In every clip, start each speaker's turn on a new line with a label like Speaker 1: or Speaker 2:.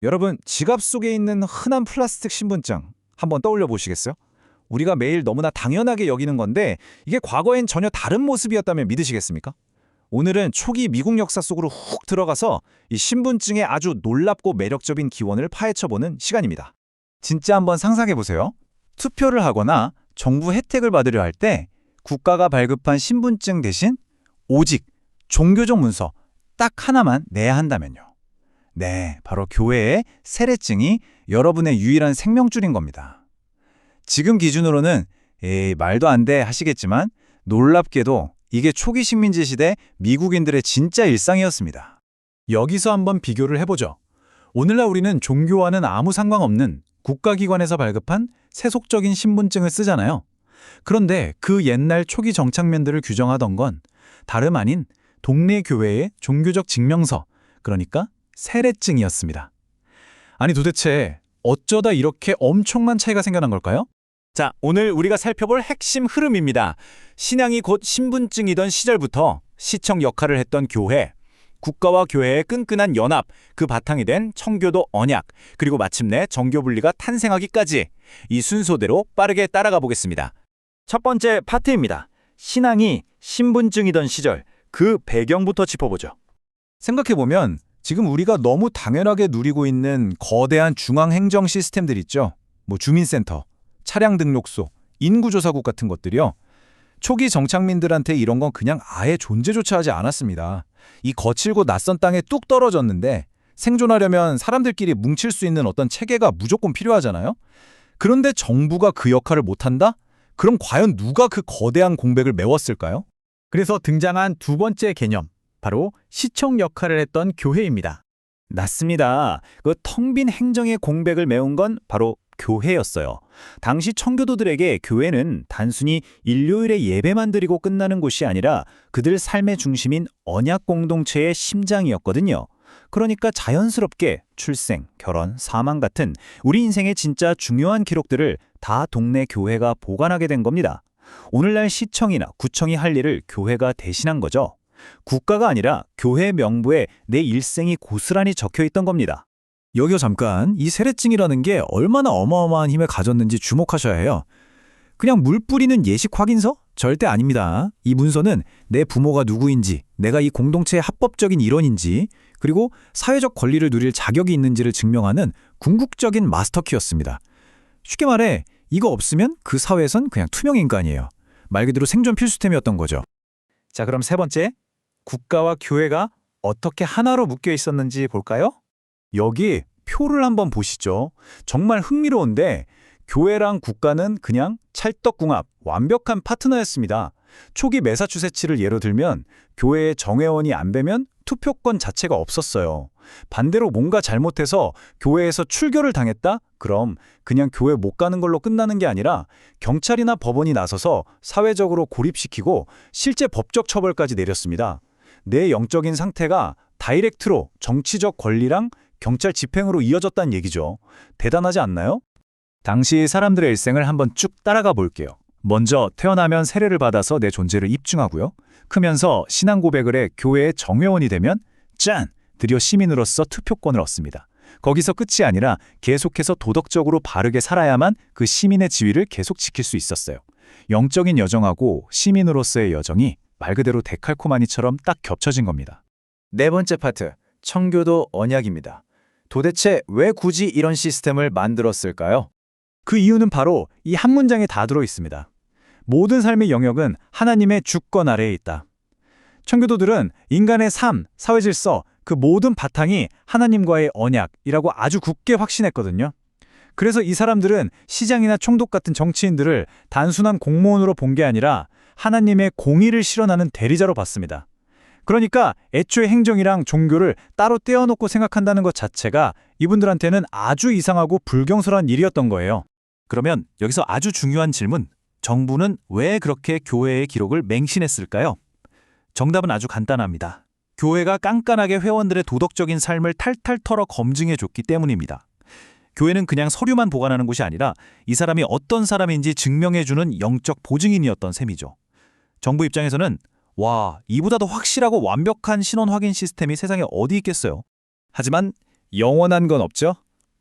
Speaker 1: 여러분, 지갑 속에 있는 흔한 플라스틱 신분증 한번 떠올려 보시겠어요? 우리가 매일 너무나 당연하게 여기는 건데 이게 과거엔 전혀 다른 모습이었다면 믿으시겠습니까? 오늘은 초기 미국 역사 속으로 훅 들어가서 이 신분증의 아주 놀랍고 매력적인 기원을 파헤쳐보는 시간입니다. 진짜 한번 상상해 보세요. 투표를 하거나 정부 혜택을 받으려 할 때 국가가 발급한 신분증 대신 오직 종교적 문서 딱 하나만 내야 한다면요. 네, 바로 교회의 세례증이 여러분의 유일한 생명줄인 겁니다. 지금 기준으로는 말도 안 돼 하시겠지만 놀랍게도 이게 초기 식민지 시대 미국인들의 진짜 일상이었습니다. 여기서 한번 비교를 해보죠. 오늘날 우리는 종교와는 아무 상관없는 국가기관에서 발급한 세속적인 신분증을 쓰잖아요. 그런데 그 옛날 초기 정착면들을 규정하던 건 다름 아닌 동네 교회의 종교적 증명서, 그러니까 세례증이었습니다. 아니 도대체 어쩌다 이렇게 엄청난 차이가 생겨난 걸까요? 자, 오늘 우리가 살펴볼 핵심 흐름입니다. 신앙이 곧 신분증이던 시절부터 시청 역할을 했던 교회, 국가와 교회의 끈끈한 연합, 그 바탕이 된 청교도 언약, 그리고 마침내 정교분리가 탄생하기까지 이 순서대로 빠르게 따라가 보겠습니다. 첫 번째 파트입니다. 신앙이 신분증이던 시절, 그 배경부터 짚어보죠. 생각해보면 지금 우리가 너무 당연하게 누리고 있는 거대한 중앙행정 시스템들 있죠. 주민센터, 차량 등록소, 인구조사국 같은 것들이요. 초기 정착민들한테 이런 건 그냥 아예 존재조차 하지 않았습니다. 이 거칠고 낯선 땅에 뚝 떨어졌는데 생존하려면 사람들끼리 뭉칠 수 있는 어떤 체계가 무조건 필요하잖아요. 그런데 정부가 그 역할을 못한다? 그럼 과연 누가 그 거대한 공백을 메웠을까요? 그래서 등장한 두 번째 개념, 바로 시청 역할을 했던 교회입니다. 맞습니다. 그 텅 빈 행정의 공백을 메운 건 바로 교회였어요. 당시 청교도들에게 교회는 단순히 일요일에 예배만 드리고 끝나는 곳이 아니라 그들 삶의 중심인 언약 공동체의 심장이었거든요. 그러니까 자연스럽게 출생, 결혼, 사망 같은 우리 인생의 진짜 중요한 기록들을 다 동네 교회가 보관하게 된 겁니다. 오늘날 시청이나 구청이 할 일을 교회가 대신한 거죠. 국가가 아니라 교회 명부에 내 일생이 고스란히 적혀 있던 겁니다. 여기서 잠깐 이 세례증이라는 게 얼마나 어마어마한 힘을 가졌는지 주목하셔야 해요. 그냥 물 뿌리는 예식 확인서? 절대 아닙니다. 이 문서는 내 부모가 누구인지, 내가 이 공동체의 합법적인 일원인지, 그리고 사회적 권리를 누릴 자격이 있는지를 증명하는 궁극적인 마스터키였습니다. 쉽게 말해 이거 없으면 그 사회에선 그냥 투명 인간이에요. 말 그대로 생존 필수템이었던 거죠. 자, 그럼 세 번째, 국가와 교회가 어떻게 하나로 묶여 있었는지 볼까요? 여기 표를 한번 보시죠. 정말 흥미로운데 교회랑 국가는 그냥 찰떡궁합, 완벽한 파트너였습니다. 초기 매사추세츠를 예로 들면 교회의 정회원이 안 되면 투표권 자체가 없었어요. 반대로 뭔가 잘못해서 교회에서 출교를 당했다? 그럼 그냥 교회 못 가는 걸로 끝나는 게 아니라 경찰이나 법원이 나서서 사회적으로 고립시키고 실제 법적 처벌까지 내렸습니다. 내 영적인 상태가 다이렉트로 정치적 권리랑 경찰 집행으로 이어졌다는 얘기죠. 대단하지 않나요? 당시 사람들의 일생을 한번 쭉 따라가 볼게요. 먼저 태어나면 세례를 받아서 내 존재를 입증하고요. 크면서 신앙 고백을 해 교회의 정회원이 되면 짠! 드디어 시민으로서 투표권을 얻습니다. 거기서 끝이 아니라 계속해서 도덕적으로 바르게 살아야만 그 시민의 지위를 계속 지킬 수 있었어요. 영적인 여정하고 시민으로서의 여정이 말 그대로 데칼코마니처럼 딱 겹쳐진 겁니다. 네 번째 파트, 청교도 언약입니다. 도대체 왜 굳이 이런 시스템을 만들었을까요? 그 이유는 바로 이 한 문장에 다 들어 있습니다. 모든 삶의 영역은 하나님의 주권 아래에 있다. 청교도들은 인간의 삶, 사회 질서, 그 모든 바탕이 하나님과의 언약이라고 아주 굳게 확신했거든요. 그래서 이 사람들은 시장이나 총독 같은 정치인들을 단순한 공무원으로 본 게 아니라 하나님의 공의를 실현하는 대리자로 봤습니다. 그러니까 애초에 행정이랑 종교를 따로 떼어놓고 생각한다는 것 자체가 이분들한테는 아주 이상하고 불경솔한 일이었던 거예요. 그러면 여기서 아주 중요한 질문, 정부는 왜 그렇게 교회의 기록을 맹신했을까요? 정답은 아주 간단합니다. 교회가 깐깐하게 회원들의 도덕적인 삶을 탈탈 털어 검증해줬기 때문입니다. 교회는 그냥 서류만 보관하는 곳이 아니라 이 사람이 어떤 사람인지 증명해주는 영적 보증인이었던 셈이죠. 정부 입장에서는 와, 이보다 더 확실하고 완벽한 신원 확인 시스템이 세상에 어디 있겠어요? 하지만 영원한 건 없죠.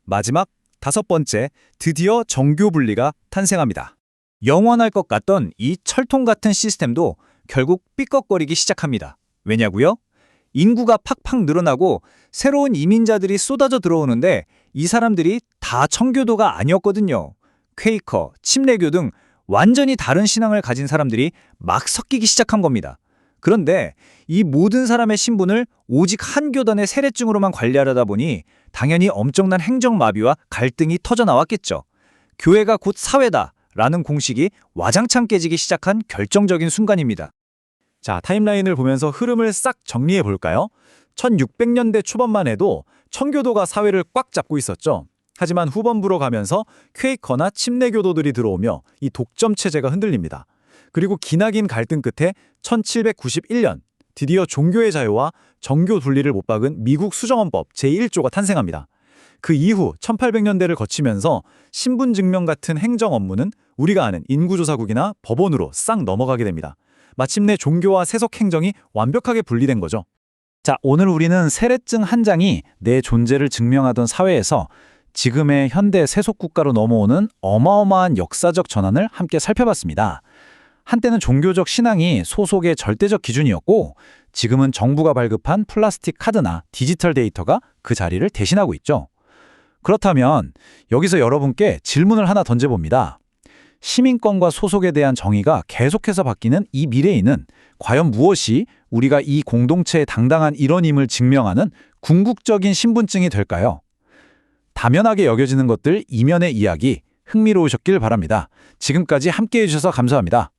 Speaker 1: 마지막 5번째, 드디어 정교 분리가 탄생합니다. 영원할 것 같던 이 철통 같은 시스템도 결국 삐걱거리기 시작합니다. 왜냐고요? 인구가 팍팍 늘어나고 새로운 이민자들이 쏟아져 들어오는데 이 사람들이 다 청교도가 아니었거든요. 퀘이커, 침례교 등 완전히 다른 신앙을 가진 사람들이 막 섞이기 시작한 겁니다. 그런데 이 모든 사람의 신분을 오직 한 교단의 세례증으로만 관리하려다 보니 당연히 엄청난 행정마비와 갈등이 터져나왔겠죠. 교회가 곧 사회다라는 공식이 와장창 깨지기 시작한 결정적인 순간입니다. 자, 타임라인을 보면서 흐름을 싹 정리해 볼까요? 1600년대 초반만 해도 청교도가 사회를 꽉 잡고 있었죠. 하지만 후반부로 가면서 퀘이커나 침례교도들이 들어오며 이 독점 체제가 흔들립니다. 그리고 기나긴 갈등 끝에 1791년 드디어 종교의 자유와 정교 분리를 못 박은 미국 수정헌법 제1조가 탄생합니다. 그 이후 1800년대를 거치면서 신분증명 같은 행정 업무는 우리가 아는 인구조사국이나 법원으로 싹 넘어가게 됩니다. 마침내 종교와 세속 행정이 완벽하게 분리된 거죠. 자, 오늘 우리는 세례증 한 장이 내 존재를 증명하던 사회에서 지금의 현대 세속 국가로 넘어오는 어마어마한 역사적 전환을 함께 살펴봤습니다. 한때는 종교적 신앙이 소속의 절대적 기준이었고 지금은 정부가 발급한 플라스틱 카드나 디지털 데이터가 그 자리를 대신하고 있죠. 그렇다면 여기서 여러분께 질문을 하나 던져봅니다. 시민권과 소속에 대한 정의가 계속해서 바뀌는 이 미래에는 과연 무엇이 우리가 이 공동체의 당당한 일원임을 증명하는 궁극적인 신분증이 될까요? 다면하게 여겨지는 것들 이면의 이야기, 흥미로우셨길 바랍니다. 지금까지 함께해 주셔서 감사합니다.